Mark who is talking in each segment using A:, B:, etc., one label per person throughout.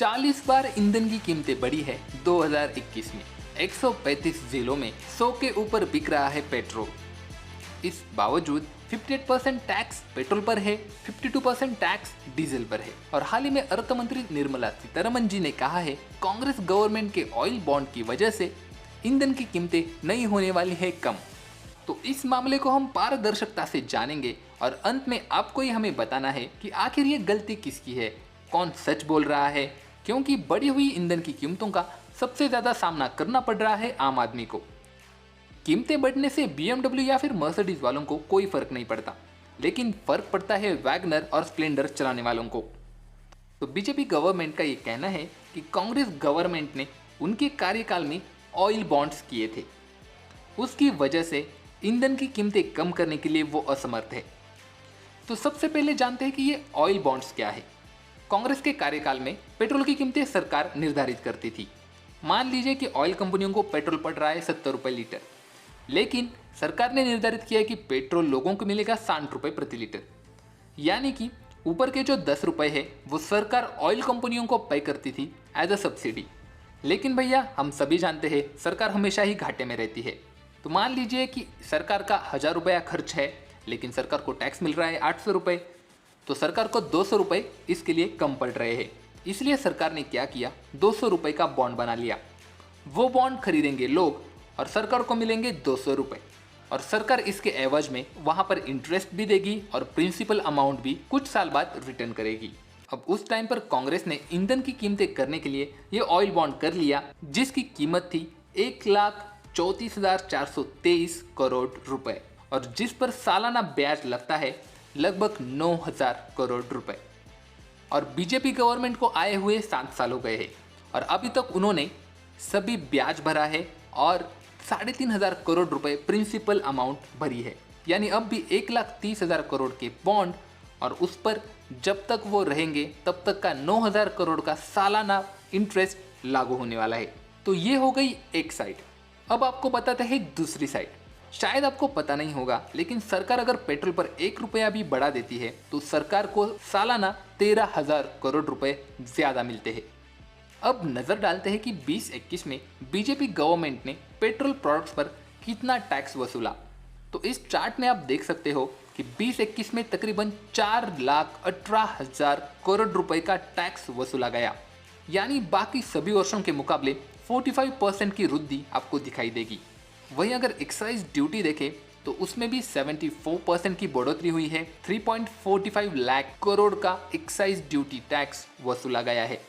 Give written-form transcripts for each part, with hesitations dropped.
A: 40 बार ईंधन की कीमतें बढ़ी है 2021 में। 135 जिलों में 100 के ऊपर बिक रहा है पेट्रोल। इस बावजूद 58% टैक्स पेट्रोल पर है, 52% टैक्स डीजल पर है। और हाल ही में अर्थ मंत्री निर्मला सीतारमण जी ने कहा है, कांग्रेस गवर्नमेंट के ऑयल बॉन्ड की वजह से ईंधन की कीमतें नहीं होने वाली है कम। तो इस मामले को हम पारदर्शिता से जानेंगे और अंत में आपको ही हमें बताना है कि आखिर ये गलती किसकी है, कौन सच बोल रहा है, क्योंकि बढ़ी हुई ईंधन की कीमतों का सबसे ज्यादा सामना करना पड़ रहा है आम आदमी को। कीमतें बढ़ने से BMW या फिर मर्सिडीज वालों को कोई फर्क नहीं पड़ता, लेकिन फर्क पड़ता है वैगनर और स्प्लेंडर चलाने वालों को। तो बीजेपी गवर्नमेंट का ये कहना है कि कांग्रेस गवर्नमेंट ने उनके कार्यकाल में ऑयल बॉन्ड्स किए थे, उसकी वजह से ईंधन की कीमतें कम करने के लिए वो असमर्थ है। तो सबसे पहले जानते हैं कि ये ऑयल बॉन्ड्स क्या है। कांग्रेस के कार्यकाल में पेट्रोल की कीमतें सरकार निर्धारित करती थी। मान लीजिए कि ऑयल कंपनियों को पेट्रोल पड़ रहा है 70 रुपये लीटर, लेकिन सरकार ने निर्धारित किया कि पेट्रोल लोगों को मिलेगा 60 रुपये प्रति लीटर, यानी कि ऊपर के जो 10 रुपये है वो सरकार ऑयल कंपनियों को पे करती थी एज अ सब्सिडी। लेकिन भैया हम सभी जानते हैं सरकार हमेशा ही घाटे में रहती है। तो मान लीजिए कि सरकार का 1000 रुपया खर्च है, लेकिन सरकार को टैक्स मिल रहा है 800 रुपये, तो सरकार को 200 रुपये इसके लिए कम पड़ रहे हैं। इसलिए सरकार ने क्या किया, 200 रुपये का बॉन्ड बना लिया। वो बॉन्ड खरीदेंगे लोग और सरकार को मिलेंगे 200 रुपये, और सरकार इसके एवज में वहाँ पर इंटरेस्ट भी देगी और प्रिंसिपल अमाउंट भी कुछ साल बाद रिटर्न करेगी। अब उस टाइम पर कांग्रेस ने ईंधन की कीमतें करने के लिए ये ऑयल बॉन्ड कर लिया, जिसकी कीमत थी 1,34,423 करोड़ रुपए, और जिस पर सालाना ब्याज लगता है लगभग 9,000 करोड़ रुपए। और बीजेपी गवर्नमेंट को आए हुए 7 साल हो गए हैं और अभी तक उन्होंने सभी ब्याज भरा है और 3,500 करोड़ रुपए प्रिंसिपल अमाउंट भरी है। यानी अब भी 1,30,000 करोड़ के बॉन्ड, और उस पर जब तक वो रहेंगे तब तक का 9,000 करोड़ का सालाना इंटरेस्ट लागू होने वाला है। तो ये हो गई एक साइड। अब आपको बताते हैं दूसरी साइड। शायद आपको पता नहीं होगा, लेकिन सरकार अगर पेट्रोल पर 1 रुपया भी बढ़ा देती है तो सरकार को सालाना 13,000 करोड़ रुपए ज्यादा मिलते हैं। अब नजर डालते हैं कि 2021 में बीजेपी गवर्नमेंट ने पेट्रोल प्रोडक्ट्स पर कितना टैक्स वसूला। तो इस चार्ट में आप देख सकते हो कि 2021 में तकरीबन 4,18,000 करोड़ रुपए का टैक्स वसूला गया, यानी बाकी सभी वर्षों के मुकाबले 45% की वृद्धि आपको दिखाई देगी। वहीं अगर एक्साइज ड्यूटी देखें तो उसमें भी 74% की बढ़ोतरी हुई है। 3.45 लाख करोड़ का एक्साइज ड्यूटी टैक्स वसूला गया है।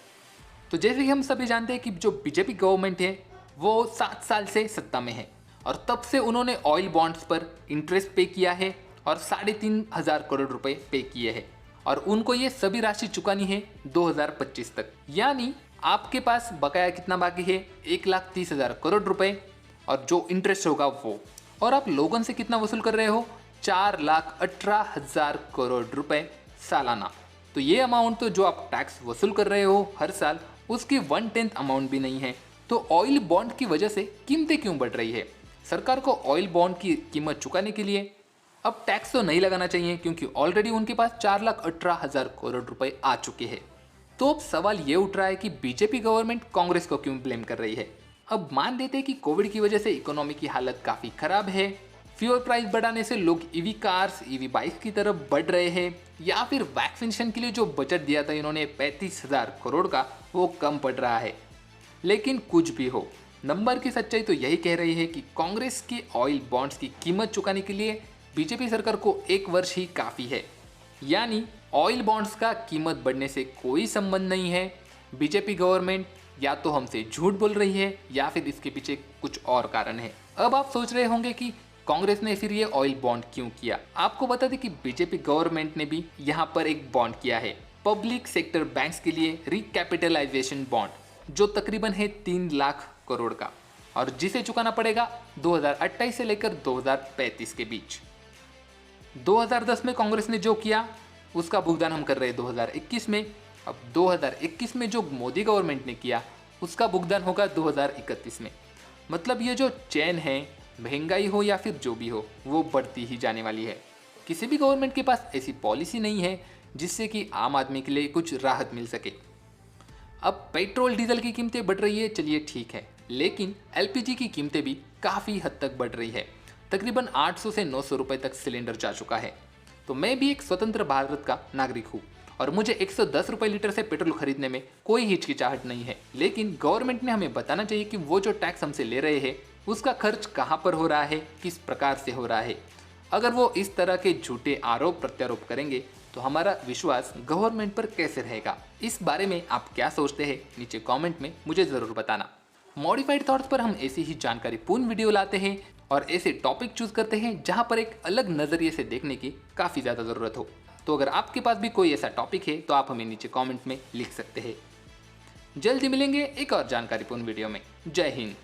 A: तो जैसे कि हम सभी जानते हैं कि जो बीजेपी गवर्नमेंट है वो 7 साल से सत्ता में है, और तब से उन्होंने ऑयल बॉन्ड्स पर इंटरेस्ट पे किया है और 3,500 करोड़ रुपए पे किए हैं, और उनको ये सभी राशि चुकानी है 2025 तक। यानी आपके पास बकाया कितना बाकी है, 1,30,000 करोड़ रुपए, और जो इंटरेस्ट होगा वो, और आप लोगों से कितना वसूल कर रहे हो, 4,18,000 करोड़ रुपए सालाना। तो ये अमाउंट तो जो आप टैक्स वसूल कर रहे हो हर साल, उसकी 1/10 अमाउंट भी नहीं है। तो ऑयल बॉन्ड की वजह से कीमतें क्यों बढ़ रही है? सरकार को ऑयल बॉन्ड की कीमत चुकाने के लिए अब टैक्स तो नहीं लगाना चाहिए, क्योंकि ऑलरेडी उनके पास 4,18,000 करोड़ रुपए आ चुके हैं। तो अब सवाल ये उठ रहा है कि बीजेपी गवर्नमेंट कांग्रेस को क्यों ब्लेम कर रही है। अब मान लेते हैं कि कोविड की वजह से इकोनॉमी की हालत काफी खराब है, फ्यूल प्राइस बढ़ाने से लोग ईवी कार्स, ईवी बाइक की तरफ बढ़ रहे हैं, या फिर वैक्सीनेशन के लिए जो बजट दिया था इन्होंने 35,000 करोड़ का, वो कम पड़ रहा है। लेकिन कुछ भी हो, नंबर की सच्चाई तो यही कह रही है कि कांग्रेस के ऑयल बॉन्ड्स की कीमत चुकाने के लिए बीजेपी सरकार को 1 वर्ष ही काफी है। यानी ऑयल बॉन्ड्स का कीमत बढ़ने से कोई संबंध नहीं है। बीजेपी गवर्नमेंट या तो हमसे झूठ बोल रही है या फिर इसके पीछे कुछ और कारण है। अब आप सोच रहे होंगे कि कांग्रेस ने फिर ये ऑयल बॉन्ड क्यों किया। आपको बता दें कि बीजेपी गवर्नमेंट ने भी यहाँ पर एक बॉन्ड किया है, पब्लिक सेक्टर बैंक्स के लिए रिकैपिटलाइजेशन बॉन्ड, जो तकरीबन है 3 लाख करोड़ का, और जिसे चुकाना पड़ेगा 2028 से लेकर 2035 के बीच। 2010 में कांग्रेस ने जो किया उसका भुगतान हम कर रहे हैं 2021 में। अब 2021 में जो मोदी गवर्नमेंट ने किया उसका भुगतान होगा 2031 में। मतलब ये जो चैन है, महंगाई हो या फिर जो भी हो, वो बढ़ती ही जाने वाली है। किसी भी गवर्नमेंट के पास ऐसी पॉलिसी नहीं है जिससे कि आम आदमी के लिए कुछ राहत मिल सके। अब पेट्रोल डीजल की कीमतें बढ़ रही है, चलिए ठीक है, लेकिन एलपीजी की कीमतें भी काफ़ी हद तक बढ़ रही है। तकरीबन 800 से 900 रुपए तक सिलेंडर जा चुका है। तो मैं भी एक स्वतंत्र भारत का नागरिक हूँ और मुझे 110 रुपए लीटर से पेट्रोल खरीदने में कोई हिचकिचाहट नहीं है, लेकिन गवर्नमेंट ने हमें बताना चाहिए कि वो जो टैक्स हमसे ले रहे हैं उसका खर्च कहाँ पर हो रहा है, किस प्रकार से हो रहा है। अगर वो इस तरह के झूठे आरोप प्रत्यारोप करेंगे तो हमारा विश्वास गवर्नमेंट पर कैसे रहेगा। इस बारे में आप क्या सोचते हैं, नीचे कमेंट में मुझे ज़रूर बताना। मॉडिफाइड थॉट्स पर हम ऐसी ही जानकारी पूर्ण वीडियो लाते हैं और ऐसे टॉपिक चूज करते हैं जहां पर एक अलग नज़रिए से देखने की काफ़ी ज़्यादा ज़रूरत हो। तो अगर आपके पास भी कोई ऐसा टॉपिक है तो आप हमें नीचे कमेंट में लिख सकते हैं। जल्दी मिलेंगे एक और जानकारीपूर्ण वीडियो में। जय हिंद।